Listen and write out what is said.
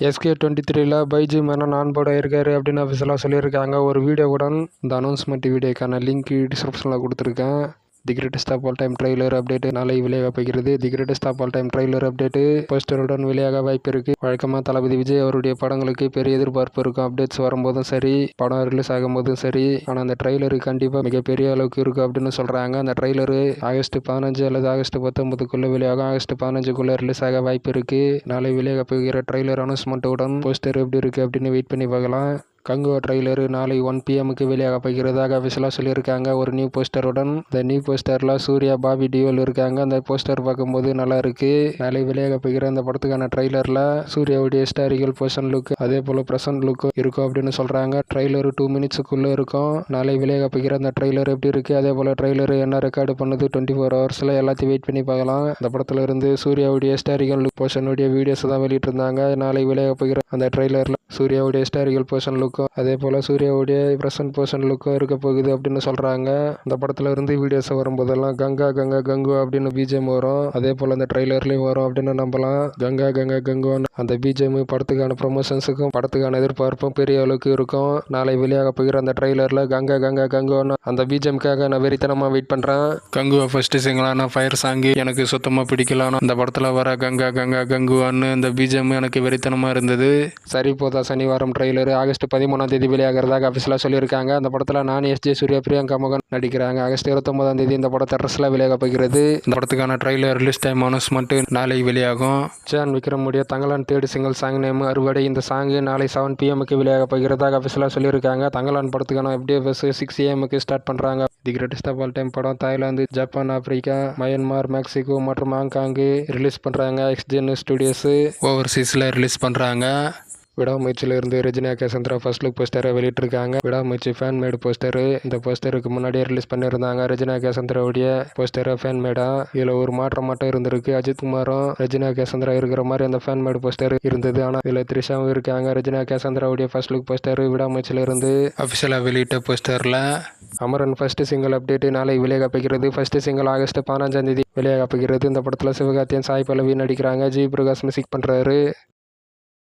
SK23ல Baiju Menon on board ஆயிருக்காரு அப்படின்னு அஃபிஷியலாக சொல்லியிருக்காங்க. ஒரு வீடியோ கூட இந்த அனௌன்ஸ்மெண்ட் வீடியோக்கான லிங்க் டிஸ்கிரிப்ஷனில் கொடுத்துருக்கேன். The greatest of all time trailer update நாளை வெளியாக போகிறது. The greatest of all time trailer update போஸ்டருடன் வெளியாக வாய்ப்பு இருக்கு. வழக்கமாக தளபதி விஜய் அவருடைய படங்களுக்கு பெரிய எதிர்பார்ப்பு இருக்கும். அப்டேட்ஸ் வரும்போதும் சரி, படம் ரிலீஸ் ஆகும்போதும் சரி. ஆனால் அந்த ட்ரெய்லரு கண்டிப்பாக மிகப்பெரிய அளவுக்கு இருக்கும் அப்படின்னு சொல்றாங்க. அந்த ட்ரெய்லரு ஆகஸ்ட் 15 அல்லது ஆகஸ்ட் 19 வெளியாகும். ஆகஸ்ட் 15 ரிலீஸ் ஆக வாய்ப்பு இருக்கு. நாளை வெளியாக போகிற ட்ரெய்லர் அனௌன்ஸ்மெண்ட்டுடன் போஸ்டர் எப்படி இருக்கு அப்படின்னு வெயிட் பண்ணி பார்க்கலாம். கங்குவா ட்ரெய்லரு நாளை 1 PM வெளியாக போகிறதாக அஃபிஷியலாக சொல்லியிருக்காங்க. ஒரு நியூ போஸ்டருடன். இந்த நியூ போஸ்டரில் சூர்யா, பாபி டியோல் இருக்காங்க. அந்த போஸ்டர் பார்க்கும்போது நல்லா இருக்கு. நாளை வெளியாக போகிற அந்த படத்துக்கான ட்ரெய்லரில் சூர்யாவுடைய ஹிஸ்டாரிக்கல் போர்ஷன் லுக் அதே போல் ப்ரெசன்ட் லுக் இருக்கும் அப்படின்னு சொல்கிறாங்க. ட்ரெய்லரு 2 மினிட்ஸுக்குள்ளே இருக்கும். நாளை வெளியாக போகிற அந்த ட்ரெய்லர் எப்படி இருக்கு, அதே போல் ட்ரெய்லரு என்ன ரெக்கார்டு பண்ணுது 24 ஹவர்ஸில் எல்லாத்தையும் வெயிட் பண்ணி பார்க்கலாம். அந்த படத்தில் இருந்து சூர்யாவுடைய ஹிஸ்டாரிக்கல் லுக் போர்ஷனுடைய வீடியோஸ் தான் வெளியிட்டிருந்தாங்க. நாளை வெளியாக போகிற அந்த ட்ரெய்லரில் சூர்யாவுடைய ஹிஸ்டாரிக்கல் போர்ஷன் லுக்கும் அதே போல் சூர்யாவுடைய ப்ரெசன்ட் போர்ஷன் லுக்கும் இருக்க போகுது அப்படின்னு சொல்கிறாங்க. அந்த படத்தில் இருந்து வீடியோஸ் வரும்போதெல்லாம் கங்கா கங்கா கங்கு அப்படின்னு பிஜிஎம் வரும். அதே போல் அந்த ட்ரெய்லர்லேயும் வரும் அப்படின்னு நம்பலாம். கங்கா கங்கா கங்குன்னு அந்த பிஜிஎம் படத்துக்கான ப்ரொமோஷன்ஸுக்கும் படத்துக்கான எதிர்பார்ப்பும் பெரிய அளவுக்கு இருக்கும். நாளை வெளியாக போகிற அந்த ட்ரெய்லரில் கங்கா கங்கா கங்குன்னு அந்த பிஜிஎம்காக நான் வெறித்தனமாக வெயிட் பண்ணுறேன். கங்குவா ஃபர்ஸ்ட் சிங்கிளான ஃபயர் சாங்கு எனக்கு சுத்தமாக பிடிக்கலான்னு அந்த படத்தில் வர கங்கா கங்கா கங்குவான்னு அந்த பிஜிஎம் எனக்கு வெறித்தனமாக இருந்தது. சரி போதா சனிவாரம் ட்ரெய்லரு ஆகஸ்ட் 13 வெளியாகிறதாக அஃபிஷியலாக சொல்லியிருக்காங்க. அந்த படத்தில் நான் SJ சூர்யா, பிரியங்கா மோகன் நடிக்கிறாங்க. ஆகஸ்ட் 29 இந்த படம் தேட்டர்ஸில் வெளியாக போகிறது. இந்த படத்துக்கான ட்ரெய்லர் ரிலீஸ் டைம் அனௌன்ஸ்மெண்ட் நாளை வெளியாகும். ஜான் விக்ரமுடைய Thangalaan third single song name அறுவடை. இந்த சாங்கு நாளை 7 PM வெளியாக போகிறதாக அஃபிஷியலாக சொல்லியிருக்காங்க. தங்கலான் படத்துக்கான FDFS 6 AM ஸ்டார்ட் பண்ணுறாங்க. The greatest of all time படம் Thailand, Japan, Africa, Myanmar, Mexico மற்றும் ஹாங்காங்கு ரிலீஸ் பண்ணுறாங்க. XGen ஸ்டுடியோஸ் ஓவர்சீஸில் ரிலீஸ் பண்ணுறாங்க. விடாமுயற்சியிலிருந்து ரெஜினா கேசந்திரா ஃபர்ஸ்ட் லுக் போஸ்டரை வெளியிட்டிருக்காங்க. விடாமுயற்சி ஃபேன் மேடு போஸ்டரு. இந்த போஸ்டருக்கு முன்னாடியே ரிலீஸ் பண்ணியிருந்தாங்க. ரெஜினா கேசந்திராவுடைய போஸ்டரை ஃபேன் மேடா. இதில் ஒரு மாற்றம் மட்டும் இருந்திருக்கு. அஜித் குமாரும் ரெஜினா கேசந்திரா இருக்கிற மாதிரி அந்த ஃபேன் மேடு போஸ்டர் இருந்தது. ஆனால் இதில் த்ரிஷாவும் இருக்காங்க. ரெஜினா கேசந்திராவுடைய ஃபர்ஸ்ட் லுக் போஸ்டர் விடாமுயற்சியிலிருந்து அஃபிஷியலாக வெளியிட்ட போஸ்டரில் அமரன் ஃபர்ஸ்ட் சிங்கிள் அப்டேட் நாளை வெளியாக போகிறது. ஃபர்ஸ்ட் சிங்கிள் ஆகஸ்ட் 15 வெளியாக போகிறது. இந்த படத்தில் சிவகார்த்தியன், சாய் பல்லவி நடிக்கிறாங்க. ஜி பிரகாஷ் மியூசிக் பண்ணுறாரு.